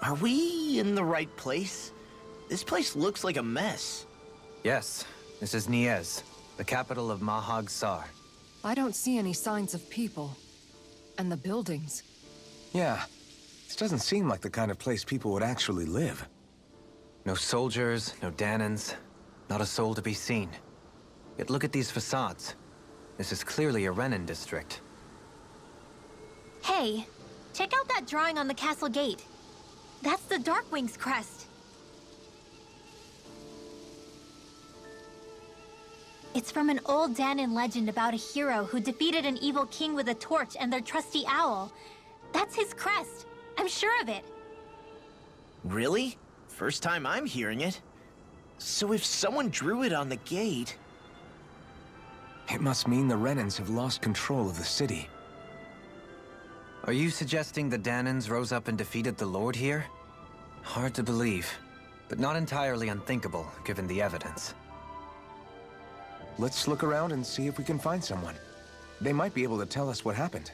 Are we in the right place? This place looks like a mess. Yes, this is Niez, the capital of Mahag Sar. I don't see any signs of people. And the buildings. Yeah, this doesn't seem like the kind of place people would actually live. No soldiers, no Danans, not a soul to be seen. Yet look at these facades. This is clearly a Renin district. Hey, check out that drawing on the castle gate. That's the Darkwing's crest. It's from an old Danan legend about a hero who defeated an evil king with a torch and their trusty owl. That's his crest. I'm sure of it. Really? First time I'm hearing it. So if someone drew it on the gate... It must mean the Renins have lost control of the city. Are you suggesting the Danans rose up and defeated the Lord here? Hard to believe, but not entirely unthinkable, given the evidence. Let's look around and see if we can find someone. They might be able to tell us what happened.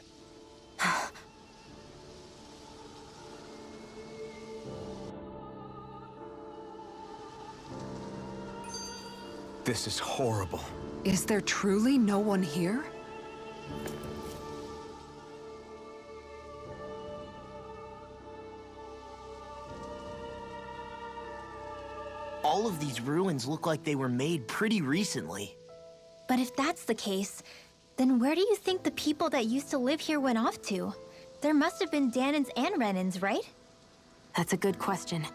This is horrible. Is there truly no one here? All of these ruins look like they were made pretty recently. But if that's the case, then where do you think the people that used to live here went off to? There must have been Danans and Renins, right? That's a good question.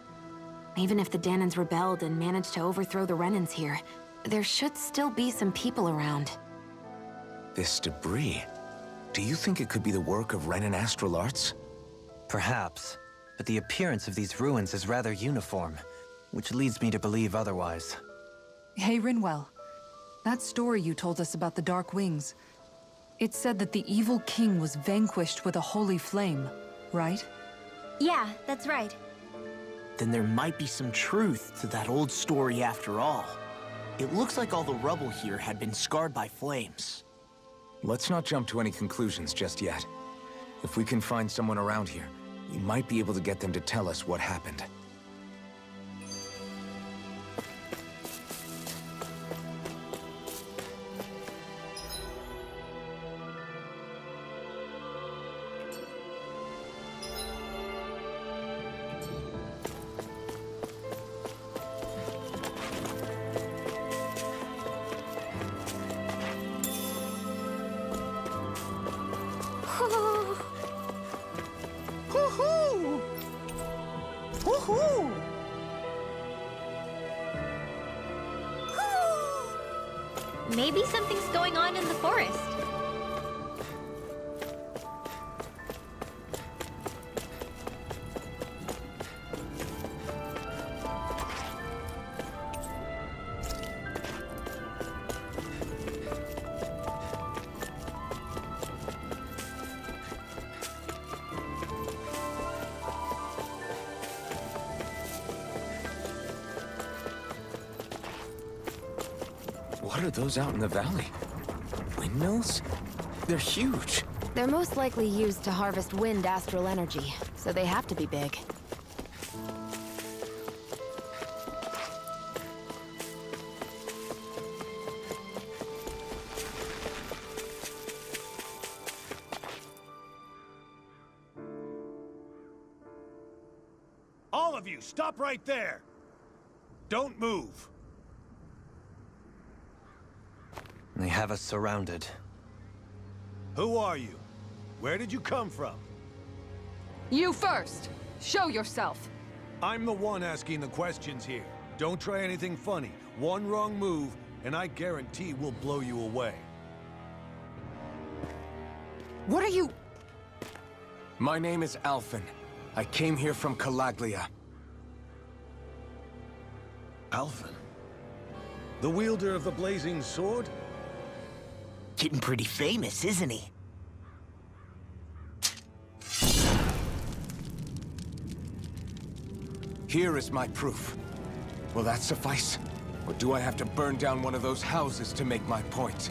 Even if the Danans rebelled and managed to overthrow the Renins here, there should still be some people around. This debris. Do you think it could be the work of Renin astral arts? Perhaps, but the appearance of these ruins is rather uniform, which leads me to believe otherwise. Hey, Rinwell. That story you told us about the Dark Wings. It said that the evil king was vanquished with a holy flame, right? Yeah, that's right. Then there might be some truth to that old story after all. It looks like all the rubble here had been scarred by flames. Let's not jump to any conclusions just yet. If we can find someone around here, we might be able to get them to tell us what happened. Maybe something's going on in the forest. What are those out in the valley? Windmills? They're huge. They're most likely used to harvest wind astral energy, so they have to be big. All of you, stop right there! Don't move! They have us surrounded. Who are you? Where did you come from? You first! Show yourself! I'm the one asking the questions here. Don't try anything funny. One wrong move, and I guarantee we'll blow you away. What are you... My name is Alphen. I came here from Calaglia. Alphen? The wielder of the blazing sword? Getting pretty famous, isn't he? Here is my proof. Will that suffice? Or do I have to burn down one of those houses to make my point?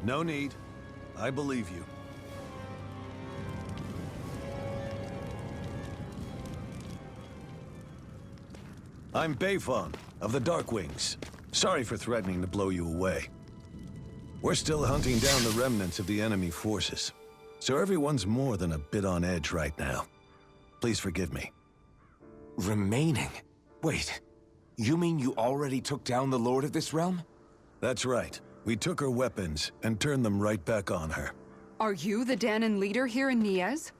No need. I believe you. I'm Beifong, of the Darkwings. Sorry for threatening to blow you away. We're still hunting down the remnants of the enemy forces, so everyone's more than a bit on edge right now. Please forgive me. Remaining? Wait, you mean you already took down the Lord of this realm? That's right. We took her weapons and turned them right back on her. Are you the Danon leader here in Niez?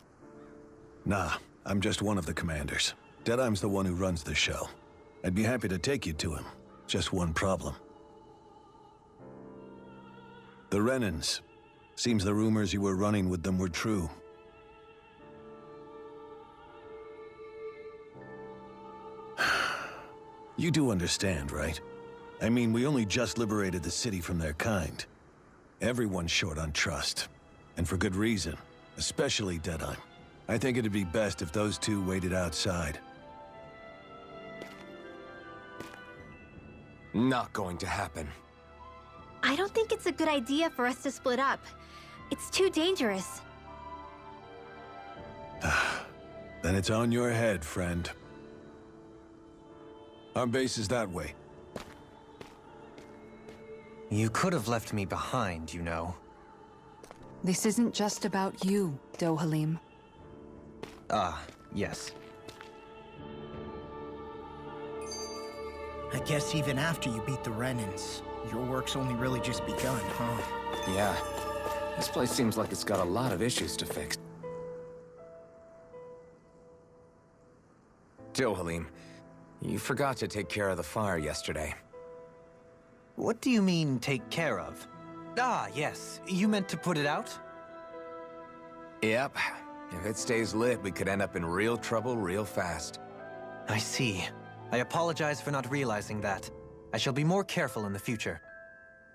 Nah, I'm just one of the commanders. Deadeye's the one who runs the show. I'd be happy to take you to him. Just one problem. The Renans. Seems the rumors you were running with them were true. You do understand, right? I mean, we only just liberated the city from their kind. Everyone's short on trust. And for good reason. Especially Deadeye. I think it'd be best if those two waited outside. Not going to happen. I don't think it's a good idea for us to split up. It's too dangerous. Then it's on your head, friend. Our base is that way. You could have left me behind, you know. This isn't just about you, Dohalim. Ah, yes. I guess even after you beat the Renans, your work's only really just begun, huh? Yeah. This place seems like it's got a lot of issues to fix. Dohalim, you forgot to take care of the fire yesterday. What do you mean, take care of? Ah, yes. You meant to put it out? Yep. If it stays lit, we could end up in real trouble real fast. I see. I apologize for not realizing that. I shall be more careful in the future.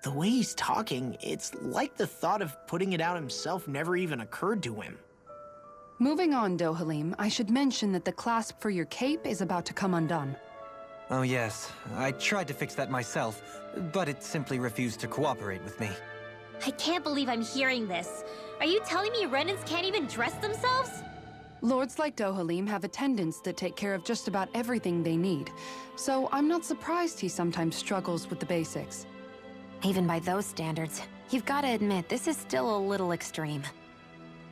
The way he's talking, it's like the thought of putting it out himself never even occurred to him. Moving on, Dohalim, I should mention that the clasp for your cape is about to come undone. Oh yes, I tried to fix that myself, but it simply refused to cooperate with me. I can't believe I'm hearing this. Are you telling me Renans can't even dress themselves? Lords like Dohalim have attendants that take care of just about everything they need, so I'm not surprised he sometimes struggles with the basics. Even by those standards, you've got to admit this is still a little extreme.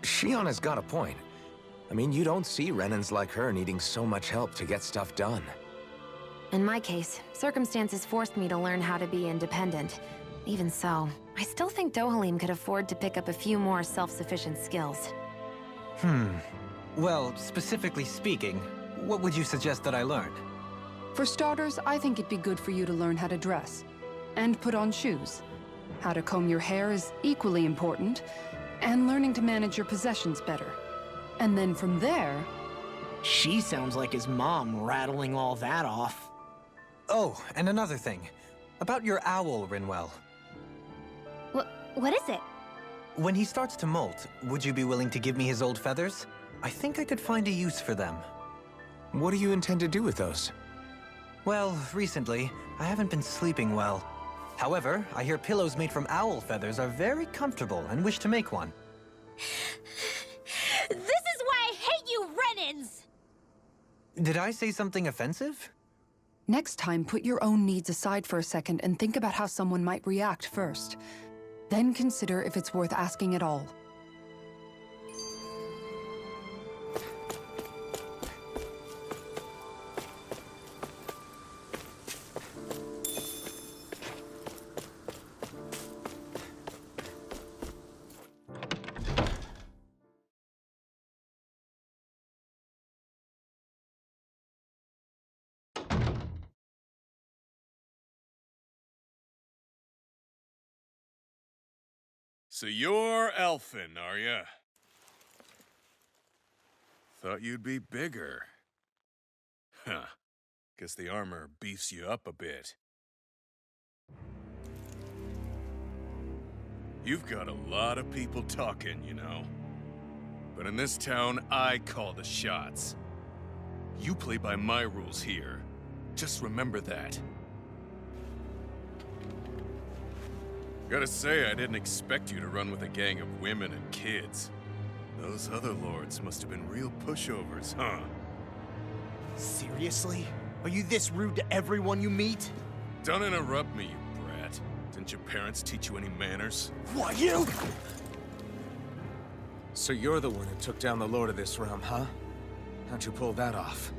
Shionna's got a point. I mean, you don't see Renans like her needing so much help to get stuff done. In my case, circumstances forced me to learn how to be independent. Even so, I still think Dohalim could afford to pick up a few more self-sufficient skills. Well, specifically speaking, what would you suggest that I learn? For starters, I think it'd be good for you to learn how to dress. And put on shoes. How to comb your hair is equally important. And learning to manage your possessions better. And then from there... She sounds like his mom rattling all that off. Oh, and another thing. About your owl, Rinwell. What is it? When he starts to molt, would you be willing to give me his old feathers? I think I could find a use for them. What do you intend to do with those? Well, recently, I haven't been sleeping well. However, I hear pillows made from owl feathers are very comfortable and wish to make one. This is why I hate you, Renans! Did I say something offensive? Next time, put your own needs aside for a second and think about how someone might react first. Then consider if it's worth asking at all. So you're elfin, are ya? Thought you'd be bigger. Huh. Guess the armor beefs you up a bit. You've got a lot of people talking, you know. But in this town, I call the shots. You play by my rules here. Just remember that. Gotta say, I didn't expect you to run with a gang of women and kids. Those other lords must have been real pushovers, huh? Seriously? Are you this rude to everyone you meet? Don't interrupt me, you brat. Didn't your parents teach you any manners? What, you? So you're the one who took down the Lord of this realm, huh? How'd you pull that off?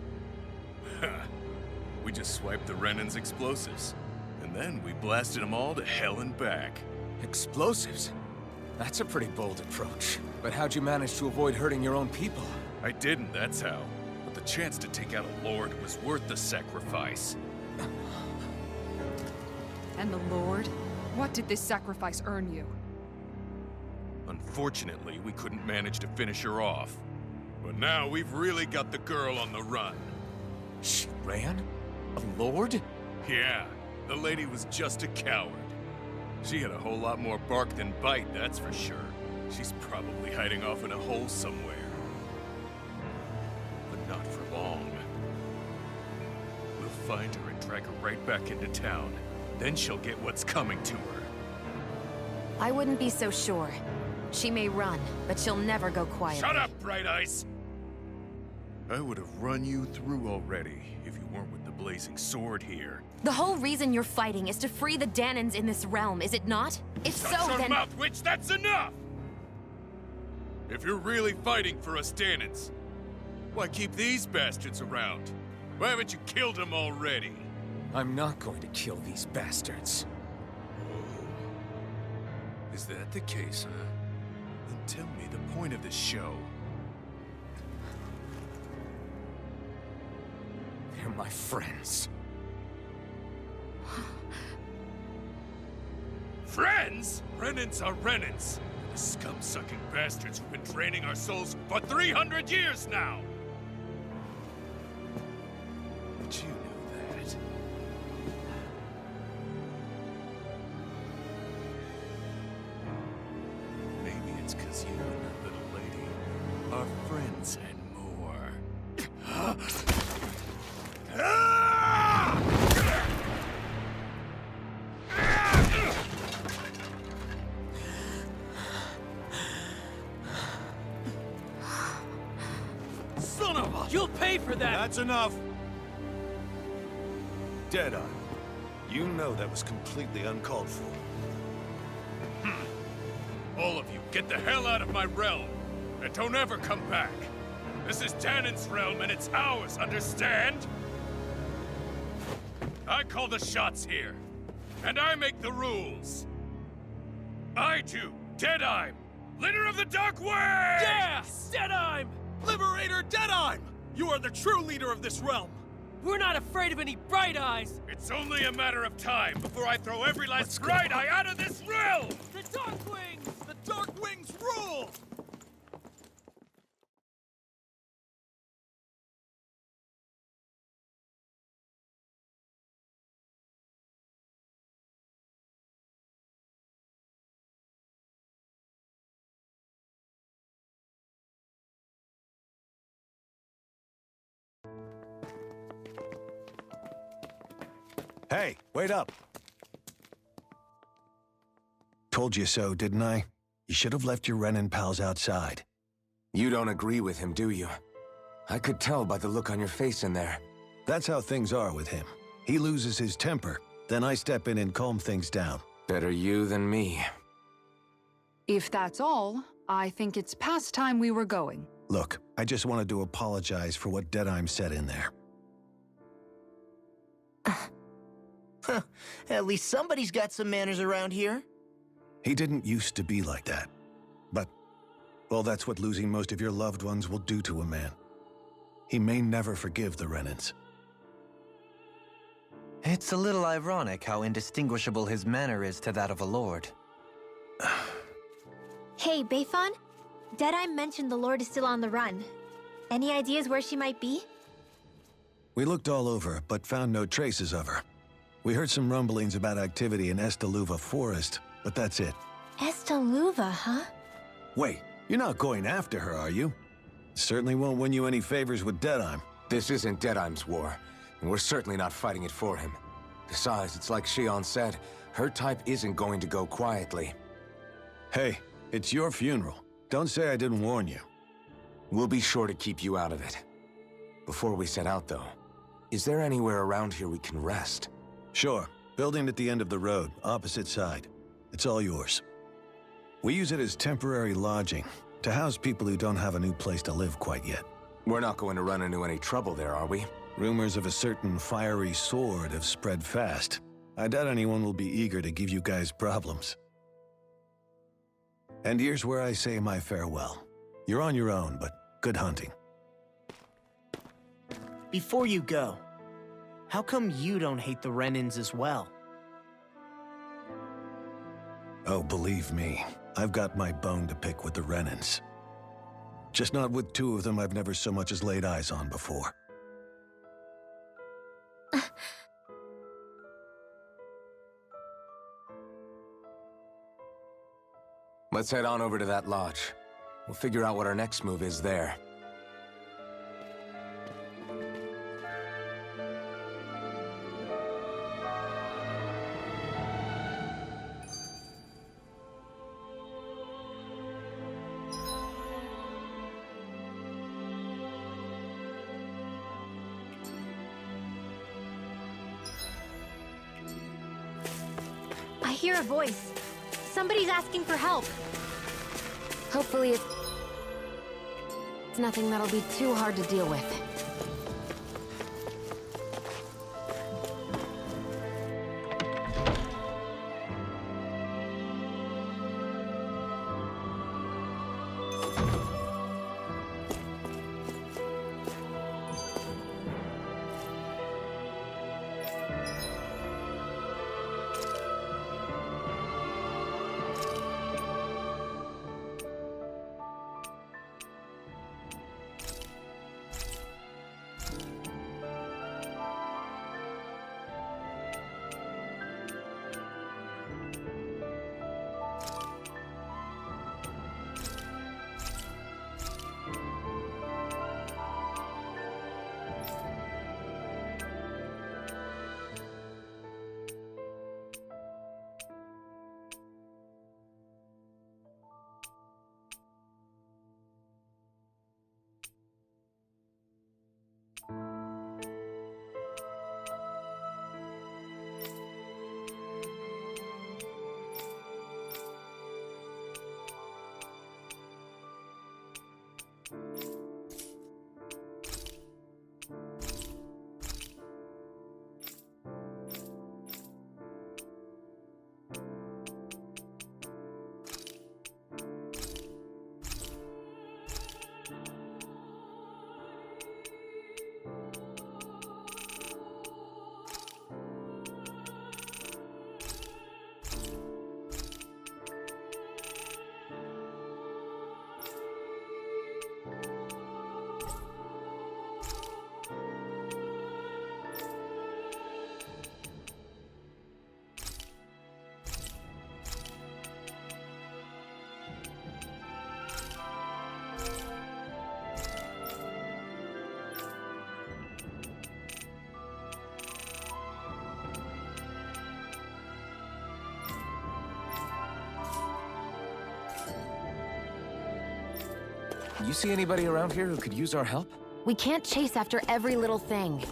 We just swiped the Renan's explosives. And then we blasted them all to hell and back. Explosives? That's a pretty bold approach. But how'd you manage to avoid hurting your own people? I didn't, that's how. But the chance to take out a lord was worth the sacrifice. And the Lord? What did this sacrifice earn you? Unfortunately, we couldn't manage to finish her off. But now we've really got the girl on the run. She ran? A lord? Yeah, the lady was just a coward. She had a whole lot more bark than bite, that's for sure. She's probably hiding off in a hole somewhere. But not for long. We'll find her and drag her right back into town. Then she'll get what's coming to her. I wouldn't be so sure. She may run, but she'll never go quietly. Shut up, Bright Eyes! I would have run you through already if you weren't with the blazing sword here. The whole reason you're fighting is to free the Danans in this realm, is it not? If so, Shut your then— mouth, witch! That's enough! If you're really fighting for us Danans, why keep these bastards around? Why haven't you killed them already? I'm not going to kill these bastards. Oh. Is that the case, huh? Then tell me the point of this show. They're my friends. Friends? Renans are Renans. The scum-sucking bastards who've been draining our souls for 300 years now! But you knew that. Maybe it's because you and that little lady are friends and more. Son of a... You'll pay for that! That's enough! Deadeye, you know that was completely uncalled for. All of you, get the hell out of my realm! And don't ever come back! This is Danan's realm and it's ours, understand? I call the shots here. And I make the rules. I do, Deadeye, leader of the Dark Wing! Yeah! Deadeye! Liberator Deadeye! You are the true leader of this realm! We're not afraid of any Bright Eyes! It's only a matter of time before I throw every last Bright Eye out of this realm! The Dark Wings! The Dark Wings rule! Hey, wait up! Told you so, didn't I? You should have left your Renan pals outside. You don't agree with him, do you? I could tell by the look on your face in there. That's how things are with him. He loses his temper, then I step in and calm things down. Better you than me. If that's all, I think it's past time we were going. Look, I just wanted to apologize for what Deadeye said in there. At least somebody's got some manners around here. He didn't used to be like that. But, well, that's what losing most of your loved ones will do to a man. He may never forgive the Renans. It's a little ironic how indistinguishable his manner is to that of a lord. Hey, Bayfon? Deadeye mentioned the Lord is still on the run. Any ideas where she might be? We looked all over, but found no traces of her. We heard some rumblings about activity in Estaluva Forest, but that's it. Estaluva, huh? Wait, you're not going after her, are you? Certainly won't win you any favors with Deadeye. This isn't Deadeye's war, and we're certainly not fighting it for him. Besides, it's like Shion said, her type isn't going to go quietly. Hey, it's your funeral. Don't say I didn't warn you. We'll be sure to keep you out of it. Before we set out, though, Is there anywhere around here we can rest? Sure. Building at the end of the road, opposite side. It's all yours. We use it as temporary lodging, to house people who don't have a new place to live quite yet. We're not going to run into any trouble there, are we? Rumors of a certain fiery sword have spread fast. I doubt anyone will be eager to give you guys problems. And here's where I say my farewell. You're on your own, but good hunting. Before you go, how come you don't hate the Renans as well? Oh, believe me, I've got my bone to pick with the Renans. Just not with two of them I've never so much as laid eyes on before. Let's head on over to that lodge. We'll figure out what our next move is there. I hear a voice. Somebody's asking for help. Hopefully it's nothing that'll be too hard to deal with. You see anybody around here who could use our help? We can't chase after every little thing.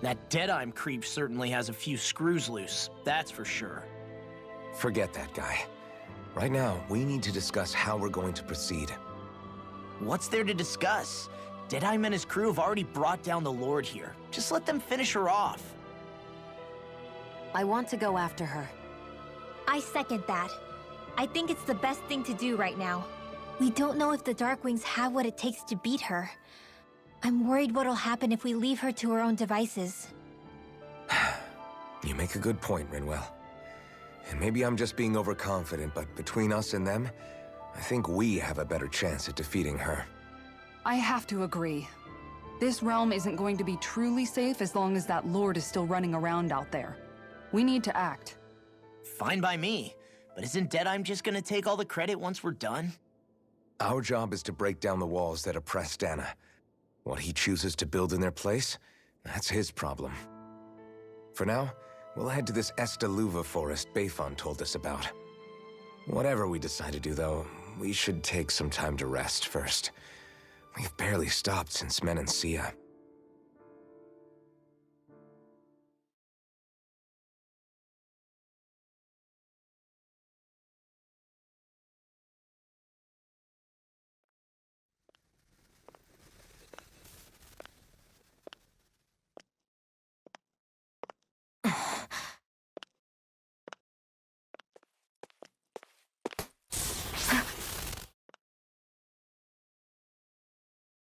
That Deadeye creep certainly has a few screws loose, that's for sure. Forget that guy. Right now, we need to discuss how we're going to proceed. What's there to discuss? Deadeye and his crew have already brought down the Lord here. Just let them finish her off. I want to go after her. I second that. I think it's the best thing to do right now. We don't know if the Darkwings have what it takes to beat her. I'm worried what'll happen if we leave her to her own devices. You make a good point, Rinwell. And maybe I'm just being overconfident, but between us and them, I think we have a better chance at defeating her. I have to agree. This realm isn't going to be truly safe as long as that Lord is still running around out there. We need to act. Fine by me. But isn't Deadeye just gonna take all the credit once we're done? Our job is to break down the walls that oppress Dana. What he chooses to build in their place, that's his problem. For now, we'll head to this Estaluva forest Bayfon told us about. Whatever we decide to do, though, we should take some time to rest first. We've barely stopped since Menancia.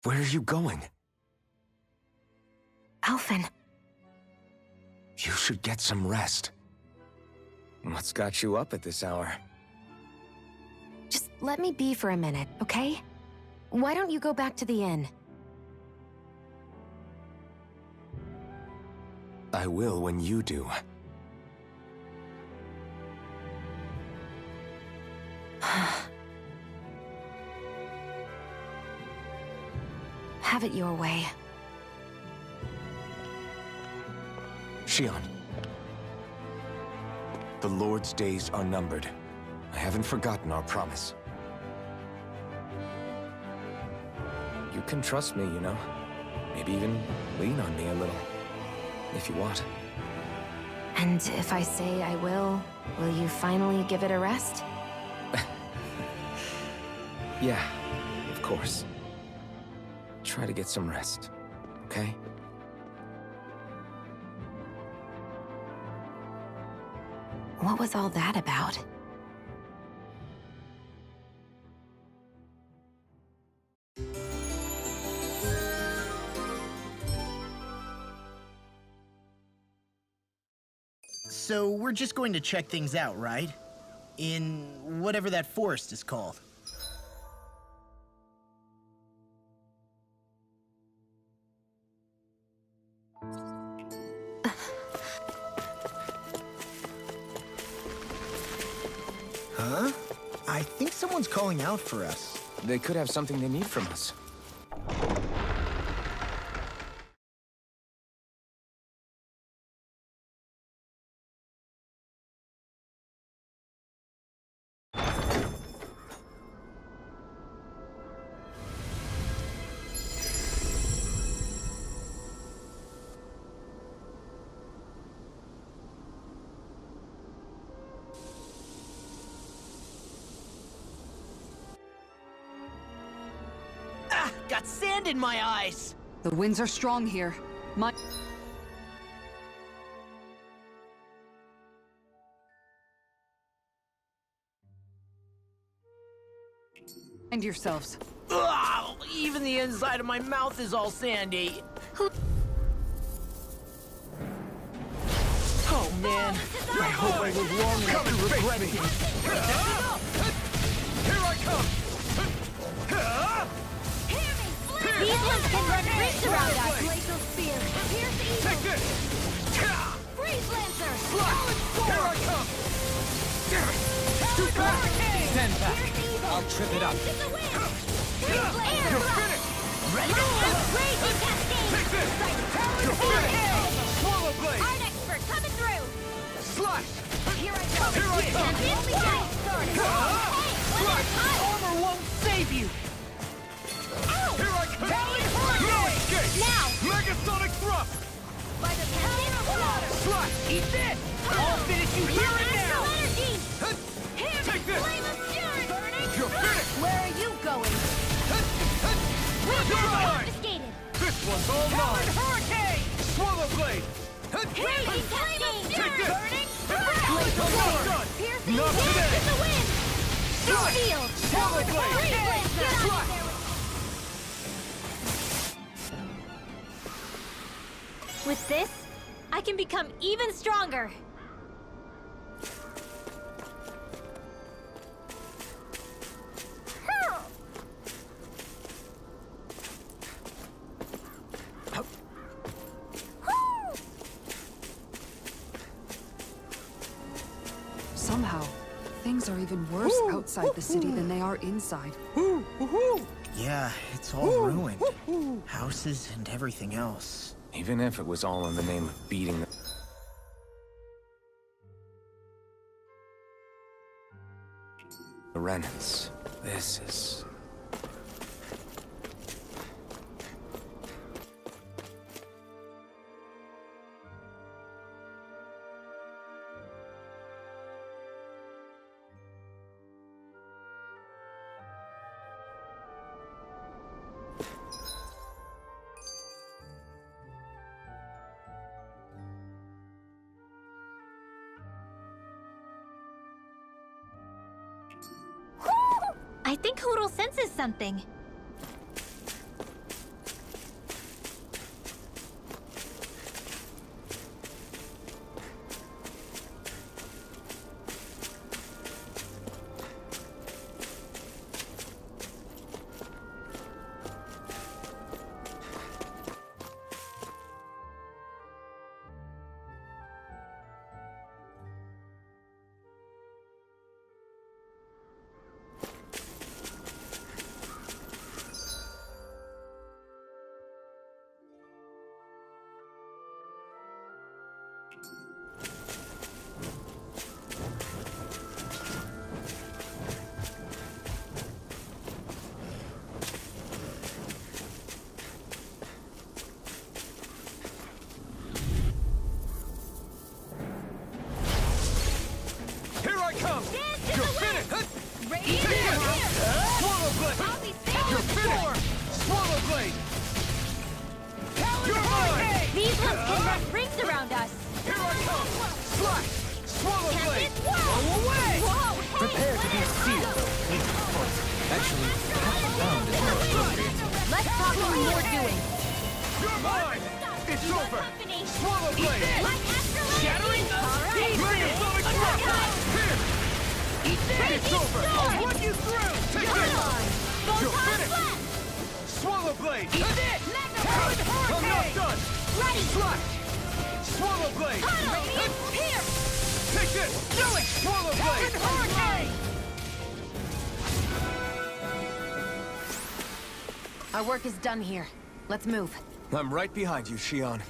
Where are you going? Alphen. You should get some rest. What's got you up at this hour? Just let me be for a minute, okay? Why don't you go back to the inn? I will when you do. Have it your way. Shion. The Lord's days are numbered. I haven't forgotten our promise. You can trust me, you know. Maybe even lean on me a little. If you want. And if I say I will you finally give it a rest? Yeah, of course. Try to get some rest, okay? What was all that about? So we're just going to check things out, right? In whatever that forest is called. Huh? I think someone's calling out for us. They could have something they need from us. Got sand in my eyes! The winds are strong here. Mind yourselves. Ugh, even the inside of my mouth is all sandy. Oh man, I hope I live long enough to regret it. Here I come! These ones can run rings around us! Glacial Spear! Pierce Evil! Take this! Freeze Lancer! Here I come! Shoot back! Stand back. I'll trip it up. You're finished! Ready to go! Raging Cascade! Take this! You're finished! Swallow Blade! Art Expert coming through! Slash! Here I come! Here I come! Only giant sword! Hey! One at Armor won't save you! Here I come! No escape! Now! Megasonic Thrust! By the Eat this! I'll finish you here and now! Energy! Take this! Flame of fury! Burning! You're finished! Where are you going? You're mine! Confiscated! This one's all mine! Hurricane! Swallow blade! Raging flame of Take fury! this! Burning! I'm not done! Piercing Not wind today! in the wind! Shield! Swallow blade! Freeze blade! Get out of there! With this, I can become even stronger. Somehow, things are even worse outside the city than they are inside. Yeah, it's all ruined. Houses and everything else. Even if it was all in the name of beating the Renans. This is... I think Hoodle senses something. Here I come! Dance in You're the wind! finished! Radiant Take this! fire! Swallow blade! I'll be safe You're with finished! four! Swallow blade! You're mine! These ones can wrap rings around us! Here I come! Slash! Swallow Catch blade! it! Whoa! Away! Whoa! Hey, Prepare to be sealed. Actually, half a pound is more appropriate. Let's talk what you're doing! You're mine! It's You want over! company? Swallow blade! Like astrolabe! Shattering the Alright! Megasonic thrust! Here! Eat this! It's over! I'll run you through! Take You're this! on! You're Photon finished! blast! Swallow blade! Eat this! I'm not done! Ready! Slash! Swallow blade! Radiant pierce! Take this! Do it! Swallow blade! Hurricane! Our work is done here. Let's move. I'm right behind you, Shion.